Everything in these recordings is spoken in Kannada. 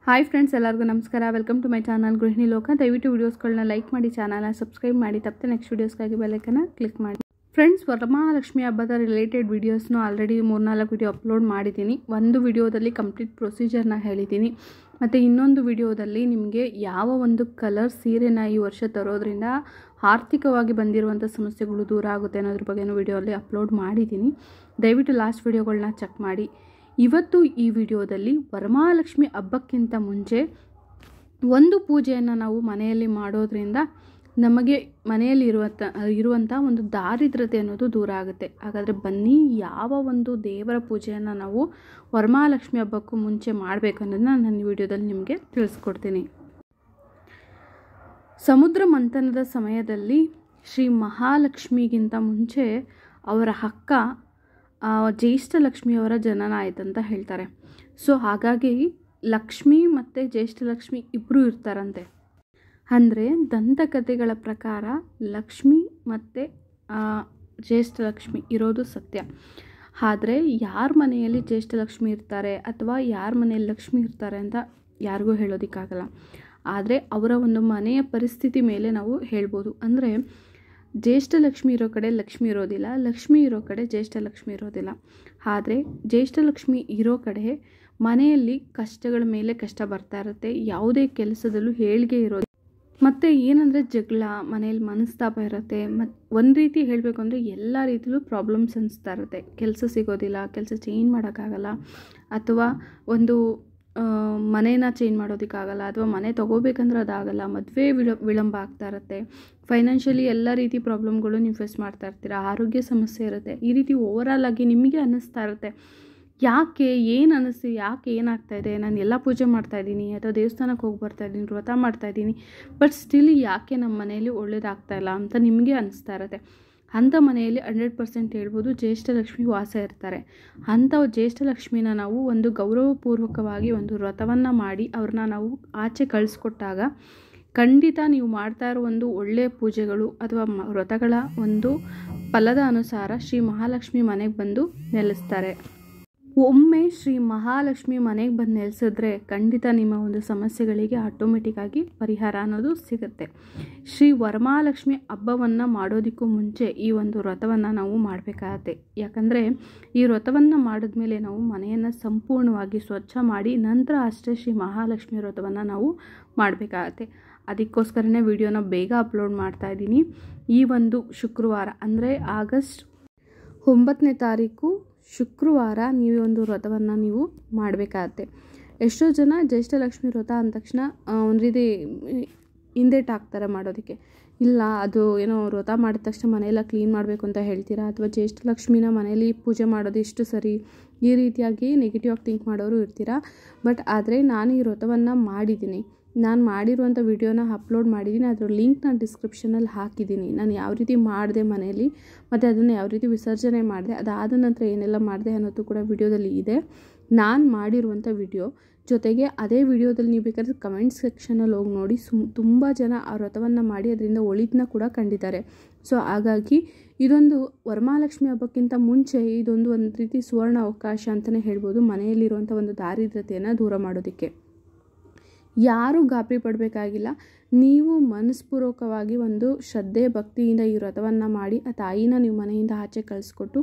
ಹಾಯ್ ಫ್ರೆಂಡ್ಸ್, ಎಲ್ಲರಿಗೂ ನಮಸ್ಕಾರ. ವೆಲ್ಕಮ್ ಟು ಮೈ ಚಾನಲ್ ಗೃಹಿಣಿ ಲೋಕ. ದಯವಿಟ್ಟು ವೀಡಿಯೋಸ್ಗಳನ್ನ ಲೈಕ್ ಮಾಡಿ, ಚಾನಲ್ನ ಸಬ್ಸ್ಕ್ರೈಬ್ ಮಾಡಿ, ತಪ್ಪದೆ ನೆಕ್ಸ್ಟ್ ವೀಡಿಯೋಸ್ಗಾಗಿ ಬೆಲ್ಲೈಕನ್ನ ಕ್ಲಿಕ್ ಮಾಡಿ. ಫ್ರೆಂಡ್ಸ್, ವರಮಹಾಲಕ್ಷ್ಮಿ ಹಬ್ಬದ ರಿಲೇಟೆಡ್ ವೀಡಿಯೋಸ್ನು ಆಲ್ರೆಡಿ 3-4 ವೀಡಿಯೋ ಅಪ್ಲೋಡ್ ಮಾಡಿದ್ದೀನಿ. ಒಂದು ವಿಡಿಯೋದಲ್ಲಿ ಕಂಪ್ಲೀಟ್ ಪ್ರೊಸೀಜರ್ನ ಹೇಳಿದ್ದೀನಿ, ಮತ್ತು ಇನ್ನೊಂದು ವಿಡಿಯೋದಲ್ಲಿ ನಿಮಗೆ ಯಾವ ಒಂದು ಕಲರ್ ಸೀರೆನ ಈ ವರ್ಷ ತರೋದ್ರಿಂದ ಆರ್ಥಿಕವಾಗಿ ಬಂದಿರುವಂಥ ಸಮಸ್ಯೆಗಳು ದೂರ ಆಗುತ್ತೆ ಅನ್ನೋದ್ರ ಬಗ್ಗೆನೂ ವಿಡಿಯೋಲ್ಲಿ ಅಪ್ಲೋಡ್ ಮಾಡಿದ್ದೀನಿ. ದಯವಿಟ್ಟು ಲಾಸ್ಟ್ ವಿಡಿಯೋಗಳನ್ನ ಚೆಕ್ ಮಾಡಿ. ಇವತ್ತು ಈ ವಿಡಿಯೋದಲ್ಲಿ ವರಮಹಾಲಕ್ಷ್ಮಿ ಹಬ್ಬಕ್ಕಿಂತ ಮುಂಚೆ ಒಂದು ಪೂಜೆಯನ್ನು ನಾವು ಮನೆಯಲ್ಲಿ ಮಾಡೋದ್ರಿಂದ ನಮಗೆ ಮನೆಯಲ್ಲಿ ಇರುವಂಥ ಒಂದು ದಾರಿದ್ರ್ಯತೆ ಅನ್ನೋದು ದೂರ ಆಗುತ್ತೆ. ಹಾಗಾದರೆ ಬನ್ನಿ, ಯಾವ ಒಂದು ದೇವರ ಪೂಜೆಯನ್ನು ನಾವು ವರಮಹಾಲಕ್ಷ್ಮಿ ಹಬ್ಬಕ್ಕೂ ಮುಂಚೆ ಮಾಡಬೇಕು ಅನ್ನೋದನ್ನ ನಾನು ಈ ವಿಡಿಯೋದಲ್ಲಿ ನಿಮಗೆ ತಿಳಿಸ್ಕೊಡ್ತೀನಿ. ಸಮುದ್ರ ಮಂಥನದ ಸಮಯದಲ್ಲಿ ಶ್ರೀ ಮಹಾಲಕ್ಷ್ಮಿಗಿಂತ ಮುಂಚೆ ಅವರ ಅಕ್ಕ ಜ್ಯೇಷ್ಠ ಲಕ್ಷ್ಮಿಯವರ ಜನನ ಆಯ್ತಂತ ಹೇಳ್ತಾರೆ. ಸೊ ಹಾಗಾಗಿ ಲಕ್ಷ್ಮಿ ಮತ್ತು ಜ್ಯೇಷ್ಠ ಲಕ್ಷ್ಮಿ ಇಬ್ಬರು ಇರ್ತಾರಂತೆ. ಅಂದರೆ ದಂತಕಥೆಗಳ ಪ್ರಕಾರ ಲಕ್ಷ್ಮಿ ಮತ್ತು ಜ್ಯೇಷ್ಠ ಲಕ್ಷ್ಮಿ ಇರೋದು ಸತ್ಯ. ಆದರೆ ಯಾರ ಮನೆಯಲ್ಲಿ ಜ್ಯೇಷ್ಠ ಲಕ್ಷ್ಮಿ ಇರ್ತಾರೆ ಅಥವಾ ಯಾರ ಮನೆಯಲ್ಲಿ ಲಕ್ಷ್ಮಿ ಇರ್ತಾರೆ ಅಂತ ಯಾರಿಗೂ ಹೇಳೋದಕ್ಕಾಗಲ್ಲ. ಆದರೆ ಅವರ ಒಂದು ಮನೆಯ ಪರಿಸ್ಥಿತಿ ಮೇಲೆ ನಾವು ಹೇಳ್ಬೋದು. ಅಂದರೆ ಜ್ಯೇಷ್ಠ ಲಕ್ಷ್ಮಿ ಇರೋ ಕಡೆ ಲಕ್ಷ್ಮಿ ಇರೋದಿಲ್ಲ, ಲಕ್ಷ್ಮಿ ಇರೋ ಕಡೆ ಜ್ಯೇಷ್ಠ ಲಕ್ಷ್ಮಿ ಇರೋದಿಲ್ಲ. ಆದರೆ ಜ್ಯೇಷ್ಠ ಲಕ್ಷ್ಮಿ ಇರೋ ಕಡೆ ಮನೆಯಲ್ಲಿ ಕಷ್ಟಗಳ ಮೇಲೆ ಕಷ್ಟ ಬರ್ತಾ ಇರುತ್ತೆ. ಯಾವುದೇ ಕೆಲಸದಲ್ಲೂ ಏಳಿಗೆ ಇರೋದು, ಮತ್ತು ಏನಂದರೆ ಜಗಳ, ಮನೇಲಿ ಮನಸ್ತಾಪ ಇರುತ್ತೆ. ಮತ್ತು ಒಂದು ರೀತಿ ಹೇಳಬೇಕು ಅಂದರೆ ಎಲ್ಲ ರೀತಿಯಲ್ಲೂ ಪ್ರಾಬ್ಲಮ್ಸ್ ಅನಿಸ್ತಾ ಇರುತ್ತೆ. ಕೆಲಸ ಸಿಗೋದಿಲ್ಲ, ಕೆಲಸ ಚೇಂಜ್ ಮಾಡೋಕ್ಕಾಗಲ್ಲ, ಅಥವಾ ಒಂದು ಮನೇನ ಚೇಂಜ್ ಮಾಡೋದಕ್ಕಾಗಲ್ಲ, ಅಥವಾ ಮನೆ ತೊಗೋಬೇಕಂದ್ರೆ ಅದಾಗಲ್ಲ, ಮದುವೆ ವಿಳಂಬ ಆಗ್ತಾ ಇರುತ್ತೆ. ಫೈನಾನ್ಷಿಯಲಿ ಎಲ್ಲ ರೀತಿ ಪ್ರಾಬ್ಲಮ್ಗಳು ನೀವು ಫೇಸ್ ಮಾಡ್ತಾ ಇರ್ತೀರ, ಆರೋಗ್ಯ ಸಮಸ್ಯೆ ಇರುತ್ತೆ. ಈ ರೀತಿ ಓವರಾಲ್ ಆಗಿ ನಿಮಗೆ ಅನ್ನಿಸ್ತಾ ಇರುತ್ತೆ, ಯಾಕೆ ಏನಾಗ್ತಾಯಿದೆ, ನಾನು ಎಲ್ಲ ಪೂಜೆ ಮಾಡ್ತಾಯಿದ್ದೀನಿ ಅಥವಾ ದೇವಸ್ಥಾನಕ್ಕೆ ಹೋಗಿ ಬರ್ತಾಯಿದ್ದೀನಿ, ವ್ರತ ಮಾಡ್ತಾಯಿದ್ದೀನಿ, ಬಟ್ ಸ್ಟಿಲ್ ಯಾಕೆ ನಮ್ಮ ಮನೆಯಲ್ಲಿ ಒಳ್ಳೇದಾಗ್ತಾಯಿಲ್ಲ ಅಂತ ನಿಮಗೆ ಅನ್ನಿಸ್ತಾ ಇರುತ್ತೆ. ಅಂಥ ಮನೆಯಲ್ಲಿ 100% ಹೇಳ್ಬೋದು ಜ್ಯೇಷ್ಠ ಲಕ್ಷ್ಮಿ ವಾಸ ಇರ್ತಾರೆ. ಅಂಥ ಜ್ಯೇಷ್ಠ ಲಕ್ಷ್ಮಿನ ನಾವು ಒಂದು ಗೌರವಪೂರ್ವಕವಾಗಿ ಒಂದು ವ್ರತವನ್ನು ಮಾಡಿ ಅವ್ರನ್ನ ನಾವು ಆಚೆ ಕಳಿಸ್ಕೊಟ್ಟಾಗ ಖಂಡಿತ ನೀವು ಮಾಡ್ತಾ ಇರೋ ಒಂದು ಒಳ್ಳೆಯ ಪೂಜೆಗಳು ಅಥವಾ ವ್ರತಗಳ ಒಂದು ಫಲದ ಅನುಸಾರ ಶ್ರೀ ಮಹಾಲಕ್ಷ್ಮಿ ಮನೆಗೆ ಬಂದು ನೆಲೆಸ್ತಾರೆ. ಒಮ್ಮೆ ಶ್ರೀ ಮಹಾಲಕ್ಷ್ಮಿ ಮನೆಗೆ ಬಂದು ನೆಲೆಸಿದ್ರೆ ಖಂಡಿತ ನಿಮ್ಮ ಒಂದು ಸಮಸ್ಯೆಗಳಿಗೆ ಆಟೋಮೆಟಿಕ್ಕಾಗಿ ಪರಿಹಾರ ಅನ್ನೋದು ಸಿಗುತ್ತೆ. ಶ್ರೀ ವರಮಹಾಲಕ್ಷ್ಮಿ ಹಬ್ಬವನ್ನು ಮಾಡೋದಕ್ಕೂ ಮುಂಚೆ ಈ ಒಂದು ವ್ರತವನ್ನು ನಾವು ಮಾಡಬೇಕಾಗತ್ತೆ. ಯಾಕಂದರೆ ಈ ವ್ರತವನ್ನು ಮಾಡಿದ್ಮೇಲೆ ನಾವು ಮನೆಯನ್ನು ಸಂಪೂರ್ಣವಾಗಿ ಸ್ವಚ್ಛ ಮಾಡಿ ನಂತರ ಅಷ್ಟೇ ಶ್ರೀ ಮಹಾಲಕ್ಷ್ಮಿ ವ್ರತವನ್ನು ನಾವು ಮಾಡಬೇಕಾಗತ್ತೆ. ಅದಕ್ಕೋಸ್ಕರನೇ ವಿಡಿಯೋನ ಬೇಗ ಅಪ್ಲೋಡ್ ಮಾಡ್ತಾಯಿದ್ದೀನಿ. ಈ ಒಂದು ಶುಕ್ರವಾರ ಅಂದರೆ ಆಗಸ್ಟ್ 9ನೇ ತಾರೀಕು ಶುಕ್ರವಾರ ನೀವು ಒಂದು ವ್ರತವನ್ನು ನೀವು ಮಾಡಬೇಕಾಗತ್ತೆ. ಎಷ್ಟೋ ಜನ ಜ್ಯೇಷ್ಠ ಲಕ್ಷ್ಮಿ ವ್ರತ ಅಂದ ತಕ್ಷಣ ಒಂದು ರೀತಿ ಹಿಂದೇಟು ಹಾಕ್ತಾರೆ ಮಾಡೋದಕ್ಕೆ. ಇಲ್ಲ, ಅದು ಏನೋ ವ್ರತ ಮಾಡಿದ ತಕ್ಷಣ ಮನೆಯೆಲ್ಲ ಕ್ಲೀನ್ ಮಾಡಬೇಕು ಅಂತ ಹೇಳ್ತೀರಾ, ಅಥವಾ ಜ್ಯೇಷ್ಠ ಲಕ್ಷ್ಮಿನ ಮನೇಲಿ ಪೂಜೆ ಮಾಡೋದು ಇಷ್ಟು ಸರಿ, ಈ ರೀತಿಯಾಗಿ ನೆಗೆಟಿವ್ ಆಗಿ ಥಿಂಕ್ ಮಾಡೋರು ಇರ್ತೀರಾ. ಬಟ್ ಆದರೆ ನಾನು ಈ ವ್ರತವನ್ನು ಮಾಡಿದ್ದೀನಿ. ನಾನು ಮಾಡಿರುವಂಥ ವಿಡಿಯೋನ ಅಪ್ಲೋಡ್ ಮಾಡಿದ್ದೀನಿ. ಅದರ ಲಿಂಕ್ ನಾನು ಡಿಸ್ಕ್ರಿಪ್ಷನಲ್ಲಿ ಹಾಕಿದ್ದೀನಿ. ನಾನು ಯಾವ ರೀತಿ ಮಾಡಿದೆ ಮನೆಯಲ್ಲಿ, ಮತ್ತು ಅದನ್ನು ಯಾವ ರೀತಿ ವಿಸರ್ಜನೆ ಮಾಡಿದೆ, ಅದಾದ ನಂತರ ಏನೆಲ್ಲ ಮಾಡಿದೆ ಅನ್ನೋದು ಕೂಡ ವಿಡಿಯೋದಲ್ಲಿ ಇದೆ. ನಾನು ಮಾಡಿರುವಂಥ ವಿಡಿಯೋ ಜೊತೆಗೆ ಅದೇ ವಿಡಿಯೋದಲ್ಲಿ ನೀವು ಬೇಕಾದ್ರೆ ಕಮೆಂಟ್ ಸೆಕ್ಷನಲ್ಲಿ ಹೋಗಿ ನೋಡಿ. ತುಂಬ ಜನ ಆ ವ್ರತವನ್ನು ಮಾಡಿ ಅದರಿಂದ ಒಳಿತನ್ನ ಕೂಡ ಕಂಡಿದ್ದಾರೆ. ಸೊ ಹಾಗಾಗಿ ಇದೊಂದು ವರಮಹಾಲಕ್ಷ್ಮಿ ಹಬ್ಬಕ್ಕಿಂತ ಮುಂಚೆ ಇದೊಂದು ಒಂದು ರೀತಿ ಸುವರ್ಣ ಅವಕಾಶ ಅಂತಲೇ ಹೇಳ್ಬೋದು, ಮನೆಯಲ್ಲಿರುವಂಥ ಒಂದು ದಾರಿದ್ರ್ಯತೆಯನ್ನು ದೂರ ಮಾಡೋದಕ್ಕೆ. ಯಾರೂ ಗಾಬರಿ ಪಡಬೇಕಾಗಿಲ್ಲ. ನೀವು ಮನಸ್ಪೂರ್ವಕವಾಗಿ ಒಂದು ಶ್ರದ್ಧೆ ಭಕ್ತಿಯಿಂದ ಈ ವ್ರತವನ್ನು ಮಾಡಿ ಆ ತಾಯಿನ ನೀವು ಮನೆಯಿಂದ ಆಚೆ ಕಳಿಸ್ಕೊಟ್ಟು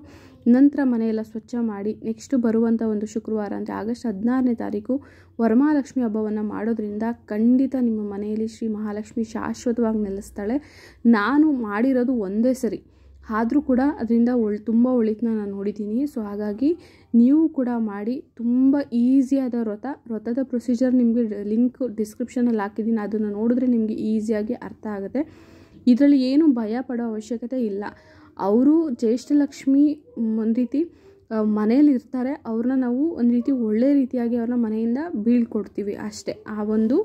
ನಂತರ ಮನೆಯೆಲ್ಲ ಸ್ವಚ್ಛ ಮಾಡಿ ನೆಕ್ಸ್ಟ್ ಬರುವಂಥ ಒಂದು ಶುಕ್ರವಾರ ಅಂದರೆ ಆಗಸ್ಟ್ 16ನೇ ತಾರೀಕು ವರಮಹಾಲಕ್ಷ್ಮಿ ಹಬ್ಬವನ್ನು ಮಾಡೋದ್ರಿಂದ ಖಂಡಿತ ನಿಮ್ಮ ಮನೆಯಲ್ಲಿ ಶ್ರೀ ಮಹಾಲಕ್ಷ್ಮಿ ಶಾಶ್ವತವಾಗಿ ನೆಲೆಸ್ತಾಳೆ. ನಾನು ಮಾಡಿರೋದು ಒಂದೇ ಸರಿ, ಆದರೂ ಕೂಡ ಅದರಿಂದ ತುಂಬ ಒಳಿತನ್ನ ನಾನು ನೋಡಿದ್ದೀನಿ. ಸೊ ಹಾಗಾಗಿ ನೀವು ಕೂಡ ಮಾಡಿ. ತುಂಬ ಈಸಿಯಾದ ವ್ರತದ ಪ್ರೊಸೀಜರ್ ನಿಮಗೆ ಲಿಂಕ್ ಡಿಸ್ಕ್ರಿಪ್ಷನಲ್ಲಿ ಹಾಕಿದ್ದೀನಿ. ಅದನ್ನು ನೋಡಿದ್ರೆ ನಿಮಗೆ ಈಸಿಯಾಗಿ ಅರ್ಥ ಆಗುತ್ತೆ. ಇದರಲ್ಲಿ ಏನು ಭಯ ಪಡೋ ಅವಶ್ಯಕತೆ ಇಲ್ಲ. ಅವರು ಜ್ಯೇಷ್ಠ ಲಕ್ಷ್ಮಿ ಒಂದು ರೀತಿ ಮನೆಯಲ್ಲಿ ಇರ್ತಾರೆ, ಅವ್ರನ್ನ ನಾವು ಒಂದು ರೀತಿ ಒಳ್ಳೆ ರೀತಿಯಾಗಿ ಅವ್ರನ್ನ ಮನೆಯಿಂದ ಬೀಳ್ಕೊಡ್ತೀವಿ ಅಷ್ಟೇ. ಆ ಒಂದು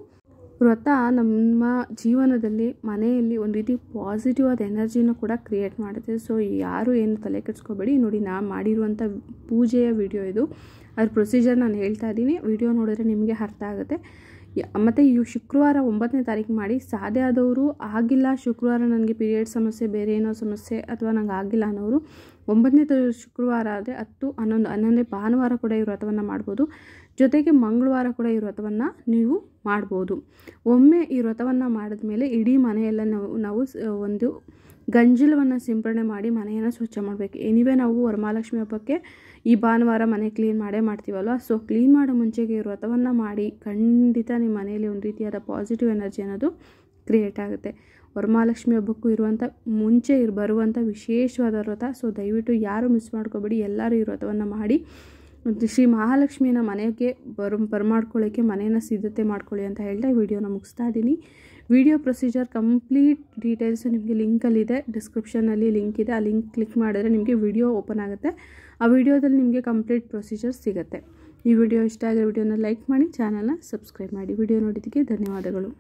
ವ್ರತ ನಮ್ಮ ಜೀವನದಲ್ಲಿ ಮನೆಯಲ್ಲಿ ಒಂದು ರೀತಿ ಪಾಸಿಟಿವ್ ಆದ ಎನರ್ಜಿನ ಕೂಡ ಕ್ರಿಯೇಟ್ ಮಾಡುತ್ತೆ. ಸೊ ಯಾರು ಏನು ತಲೆ ಕೆಡಿಸ್ಕೋಬೇಡಿ. ನೋಡಿ, ನಾನು ಮಾಡಿರುವಂಥ ಪೂಜೆಯ ವಿಡಿಯೋ ಇದು. ಅದ್ರ ಪ್ರೊಸೀಜರ್ ನಾನು ಹೇಳ್ತಾ ಇದ್ದೀನಿ. ವಿಡಿಯೋ ನೋಡಿದ್ರೆ ನಿಮಗೆ ಅರ್ಥ ಆಗುತ್ತೆ. ಮತ್ತು ಈ ಶುಕ್ರವಾರ 9ನೇ ತಾರೀಕು ಮಾಡಿ. ಸಾಧ್ಯ ಆದವರು ಆಗಿಲ್ಲ ಶುಕ್ರವಾರ ನನಗೆ ಪೀರಿಯಡ್ ಸಮಸ್ಯೆ, ಬೇರೆ ಏನೋ ಸಮಸ್ಯೆ, ಅಥವಾ ನಂಗೆ ಆಗಿಲ್ಲ ಅನ್ನೋರು 9ನೇ ಶುಕ್ರವಾರ ಆದರೆ 10, 11, 11ನೇ ಭಾನುವಾರ ಕೂಡ ಈ ವ್ರತವನ್ನು ಮಾಡ್ಬೋದು. ಜೊತೆಗೆ ಮಂಗಳವಾರ ಕೂಡ ಈ ವ್ರತವನ್ನು ನೀವು ಮಾಡ್ಬೋದು. ಒಮ್ಮೆ ಈ ವ್ರತವನ್ನು ಮಾಡಿದ್ಮೇಲೆ ಇಡೀ ಮನೆಯೆಲ್ಲ ನಾವು ಒಂದು ಗಂಜಲವನ್ನು ಸಿಂಪರಣೆ ಮಾಡಿ ಮನೆಯನ್ನು ಸ್ವಚ್ಛ ಮಾಡಬೇಕು. ಎನಿವೇ ನಾವು ವರಮಹಾಲಕ್ಷ್ಮಿ ಹಬ್ಬಕ್ಕೆ ಈ ಭಾನುವಾರ ಮನೆ ಕ್ಲೀನ್ ಮಾಡ್ತೀವಲ್ವ. ಸೊ ಕ್ಲೀನ್ ಮಾಡೋ ಮುಂಚೆಗೆ ಈ ವ್ರತವನ್ನು ಮಾಡಿ ಖಂಡಿತ ನಿಮ್ಮ ಮನೆಯಲ್ಲಿ ಒಂದು ರೀತಿಯಾದ ಪಾಸಿಟಿವ್ ಎನರ್ಜಿ ಅನ್ನೋದು ಕ್ರಿಯೇಟ್ ಆಗುತ್ತೆ. ವರಮಹಾಲಕ್ಷ್ಮಿ ಹಬ್ಬಕ್ಕೂ ಇರುವಂಥ ಮುಂಚೆ ಬರುವಂಥ ವಿಶೇಷವಾದ ವ್ರತ. ಸೊ ದಯವಿಟ್ಟು ಯಾರು ಮಿಸ್ ಮಾಡ್ಕೋಬೇಡಿ, ಎಲ್ಲರೂ ಈ ವ್ರತವನ್ನು ಮಾಡಿ ಶ್ರೀ ಮಹಾಲಕ್ಷ್ಮಿನ ಮನೆಗೆ ಬರಮಾಡ್ಕೊಳ್ಳೋಕ್ಕೆ ಮನೆಯನ್ನು ಸಿದ್ಧತೆ ಮಾಡ್ಕೊಳ್ಳಿ ಅಂತ ಹೇಳ್ತಾ ವಿಡಿಯೋನ ಮುಗಿಸ್ತಾ ಇದ್ದೀನಿ. ವಿಡಿಯೋ ಪ್ರೊಸೀಜರ್ ಕಂಪ್ಲೀಟ್ ಡೀಟೇಲ್ಸು ನಿಮಗೆ ಲಿಂಕಲ್ಲಿದೆ, ಡಿಸ್ಕ್ರಿಪ್ಷನಲ್ಲಿ ಲಿಂಕ್ ಇದೆ. ಆ ಲಿಂಕ್ ಕ್ಲಿಕ್ ಮಾಡಿದ್ರೆ ನಿಮಗೆ ವಿಡಿಯೋ ಓಪನ್ ಆಗುತ್ತೆ. ಆ ವಿಡಿಯೋದಲ್ಲಿ ನಿಮಗೆ ಕಂಪ್ಲೀಟ್ ಪ್ರೊಸೀಜರ್ ಸಿಗುತ್ತೆ. ಈ ವಿಡಿಯೋ ಇಷ್ಟ ಆಗಿರೋ ವಿಡಿಯೋನ ಲೈಕ್ ಮಾಡಿ, ಚಾನಲ್ನ ಸಬ್ಸ್ಕ್ರೈಬ್ ಮಾಡಿ. ವಿಡಿಯೋ ನೋಡಿದ್ದಕ್ಕೆ ಧನ್ಯವಾದಗಳು.